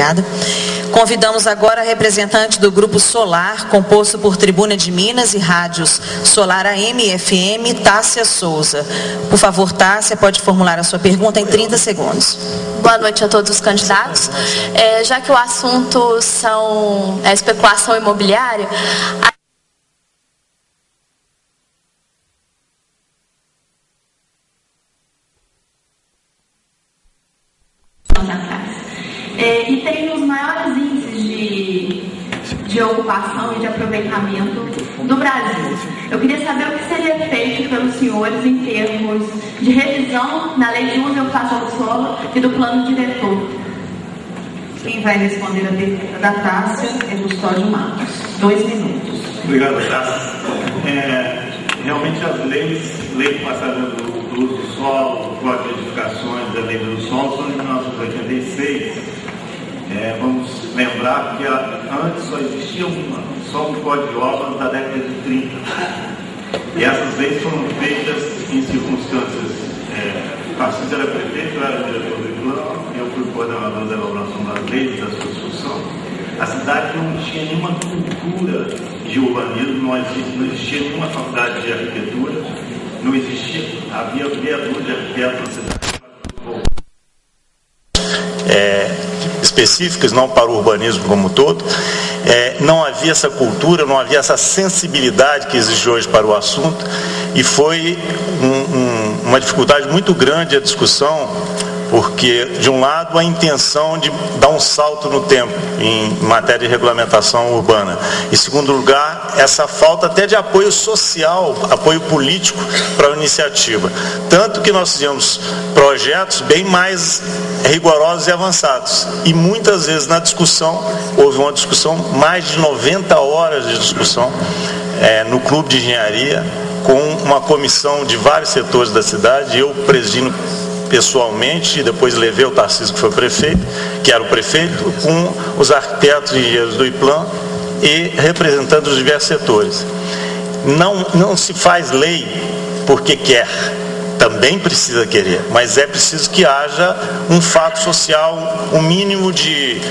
obrigada. Convidamos agora a representante do Grupo Solar, composto por Tribuna de Minas e rádios Solar AM e FM, Tássia Souza. Por favor, Tássia, pode formular a sua pergunta em 30 segundos. Boa noite a todos os candidatos. Já que o assunto são especulação imobiliária, e tem os maiores índices de ocupação e de aproveitamento do Brasil. Eu queria saber o que seria feito pelos senhores em termos de revisão na lei de uso e ocupação do solo e do plano diretor. Quem vai responder a pergunta da Tássia é Custódio Matos. 2 minutos. Obrigado, Tássia. Realmente as lei passada do uso do solo, o Código de Edificações da Lei do uso do solo, são de 1986. Vamos lembrar que antes só existia só um Código de Obras da década de 30. E essas leis foram feitas em circunstâncias. O Tarcísio era prefeito, eu era diretor do plano, eu fui coordenador da elaboração das leis, da sua discussão. A cidade não tinha nenhuma cultura de urbanismo, não existia nenhuma faculdade de arquitetura, não existia, havia meia dúzia de arquitetos na cidade. Específicas, não para o urbanismo como um todo, não havia essa cultura, não havia essa sensibilidade que existe hoje para o assunto, e foi uma dificuldade muito grande a discussão, porque, de um lado, a intenção de dar um salto no tempo em matéria de regulamentação urbana. Em segundo lugar, essa falta até de apoio social, apoio político para a iniciativa. Tanto que nós fizemos projetos bem mais rigorosos e avançados. E muitas vezes na discussão, houve uma discussão, mais de 90 horas de discussão no Clube de Engenharia, com uma comissão de vários setores da cidade, eu presidindo pessoalmente, e depois levei o Tarcísio, que foi prefeito, que era o prefeito, com os arquitetos e engenheiros do IPLAN e representantes dos diversos setores. Não se faz lei porque quer, também precisa querer, mas é preciso que haja um fato social, um mínimo de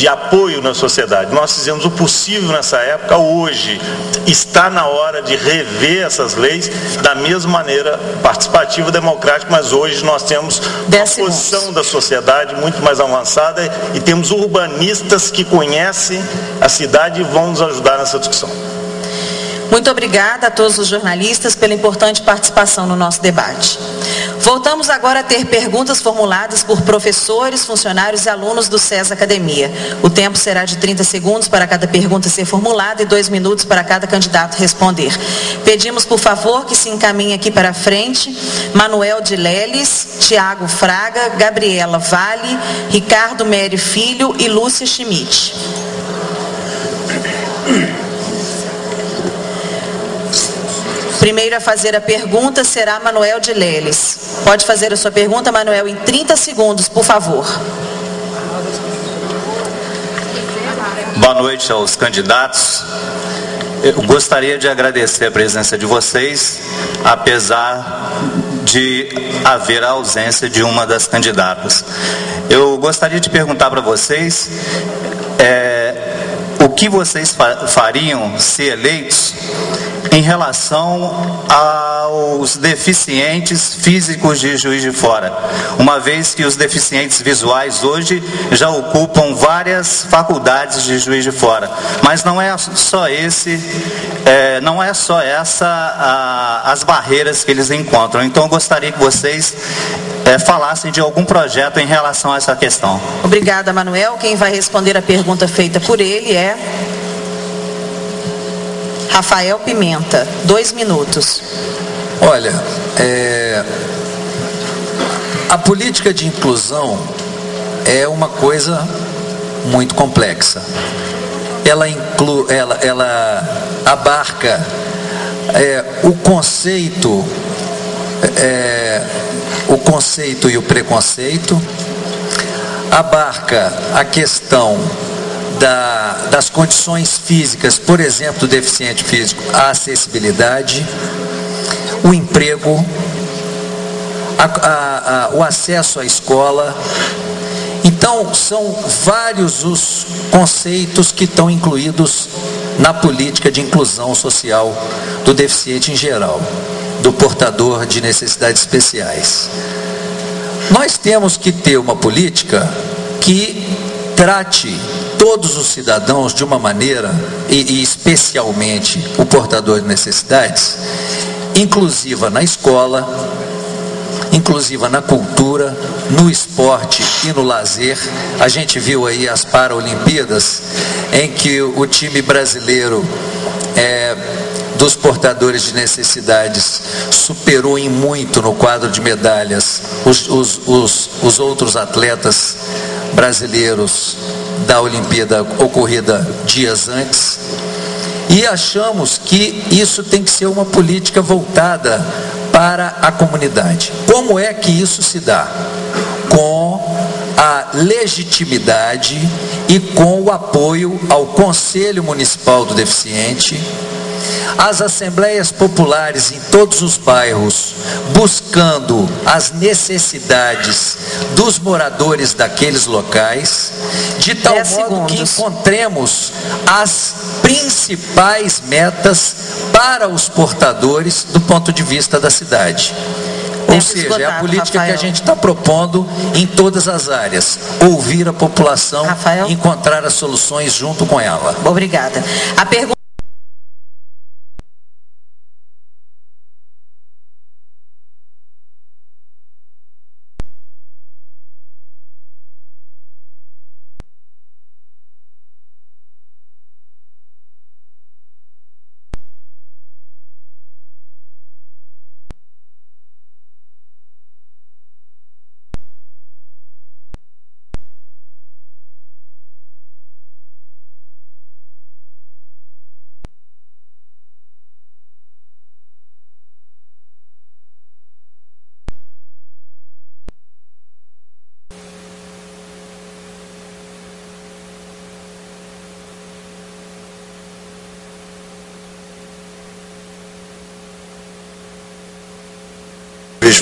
apoio na sociedade. Nós fizemos o possível nessa época. Hoje está na hora de rever essas leis da mesma maneira participativa, democrática, mas hoje nós temos uma posição da sociedade muito mais avançada e temos urbanistas que conhecem a cidade e vão nos ajudar nessa discussão. Muito obrigada a todos os jornalistas pela importante participação no nosso debate. Voltamos agora a ter perguntas formuladas por professores, funcionários e alunos do SES Academia. O tempo será de 30 segundos para cada pergunta ser formulada e 2 minutos para cada candidato responder. Pedimos, por favor, que se encaminhe aqui para frente Manuel de Leles, Tiago Fraga, Gabriela Vale, Ricardo Mery Filho e Lúcia Schmidt. Primeiro a fazer a pergunta será Manuel de Leles. Pode fazer a sua pergunta, Manuel, em 30 segundos, por favor. Boa noite aos candidatos. Eu gostaria de agradecer a presença de vocês, apesar de haver a ausência de uma das candidatas. Eu gostaria de perguntar para vocês o que vocês fariam, se eleitos, em relação aos deficientes físicos de Juiz de Fora, uma vez que os deficientes visuais hoje já ocupam várias faculdades de Juiz de Fora, mas não é só as barreiras que eles encontram. Então eu gostaria que vocês falassem de algum projeto em relação a essa questão. Obrigada, Manuel. Quem vai responder a pergunta feita por ele é Rafael Pimenta, 2 minutos. Olha, a política de inclusão é uma coisa muito complexa. Ela abarca o conceito e o preconceito, abarca a questão das condições físicas, por exemplo, do deficiente físico, a acessibilidade, o emprego, o acesso à escola Então, são vários os conceitos que estão incluídos na política de inclusão social do deficiente em geral, do portador de necessidades especiais. Nós temos que ter uma política que trate todos os cidadãos de uma maneira, e especialmente o portador de necessidades, inclusiva na escola, inclusiva na cultura, no esporte e no lazer. A gente viu aí as Paralimpíadas, em que o time brasileiro dos portadores de necessidades superou em muito no quadro de medalhas os outros atletas brasileiros da Olimpíada ocorrida dias antes. E achamos que isso tem que ser uma política voltada para a comunidade. Como é que isso se dá? Com a legitimidade e com o apoio ao Conselho Municipal do Deficiente, as assembleias populares em todos os bairros, buscando as necessidades dos moradores daqueles locais, de tal modo que encontremos as principais metas para os portadores do ponto de vista da cidade. Ou seja, é a política que a gente está propondo em todas as áreas. Ouvir a população, encontrar as soluções junto com ela. Obrigada. A pergunta...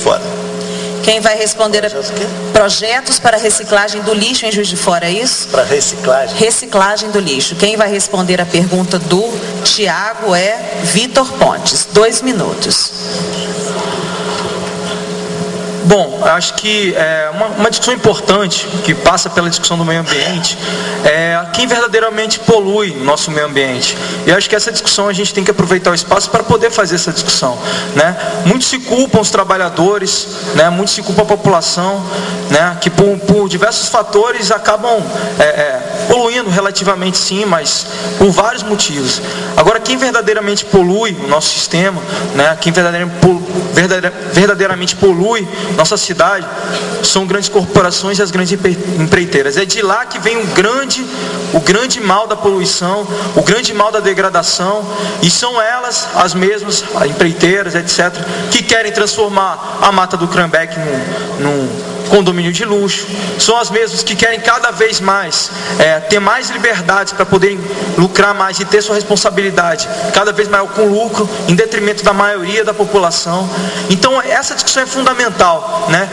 Fora. Quem vai responder projetos para reciclagem do lixo em Juiz de Fora, é isso? Para reciclagem. Reciclagem do lixo. Quem vai responder a pergunta do Tiago é Vitor Pontes. 2 minutos. Bom, acho que uma discussão importante que passa pela discussão do meio ambiente é quem verdadeiramente polui o nosso meio ambiente. E acho que essa discussão a gente tem que aproveitar o espaço para poder fazer essa discussão, né? Muitos se culpam os trabalhadores, né? Muitos se culpam a população, né? Que por diversos fatores acabam poluindo relativamente sim, mas por vários motivos. Agora, quem verdadeiramente polui o nosso sistema, né? Quem verdadeiramente polui nossa cidade são grandes corporações e as grandes empreiteiras. É de lá que vem o grande mal da poluição, o grande mal da degradação, e são elas, as mesmas, as empreiteiras, etc., que querem transformar a Mata do Cranbeck num condomínio de luxo. São as mesmas que querem cada vez mais ter mais liberdades para poderem lucrar mais e ter sua responsabilidade cada vez maior com lucro, em detrimento da maioria da população. Então essa discussão é fundamental, né?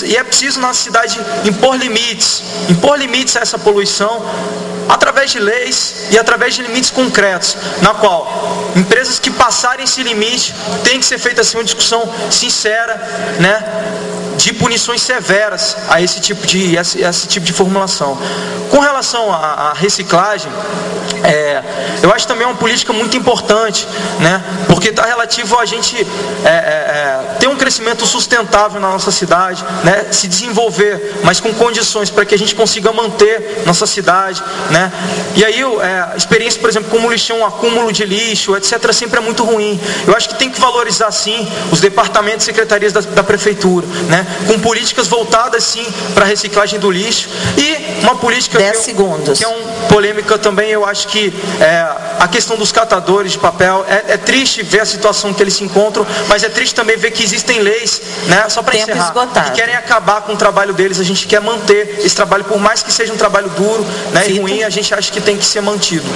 E é preciso na cidade impor limites a essa poluição, através de leis e através de limites concretos, na qual empresas que passarem esse limite tem que ser feita assim uma discussão sincera, né? De punições severas a esse tipo de formulação. Com relação à reciclagem, eu acho também uma política muito importante, né? Porque está relativo a gente ter um crescimento sustentável na nossa cidade, né? Se desenvolver, mas com condições para que a gente consiga manter nossa cidade, né? E aí a experiência, por exemplo, como lixão, acúmulo de lixo, etc., sempre é muito ruim. Eu acho que tem que valorizar sim os departamentos e secretarias da prefeitura, né? Com políticas voltadas sim para a reciclagem do lixo, e uma política 10 segundos. Que é uma polêmica também. Eu acho que a questão dos catadores de papel, é triste ver a situação que eles se encontram, mas é triste também ver que existem leis, né, só para encerrar, esgotado, que querem acabar com o trabalho deles. A gente quer manter esse trabalho, por mais que seja um trabalho duro, né, e ruim, a gente acha que tem que ser mantido.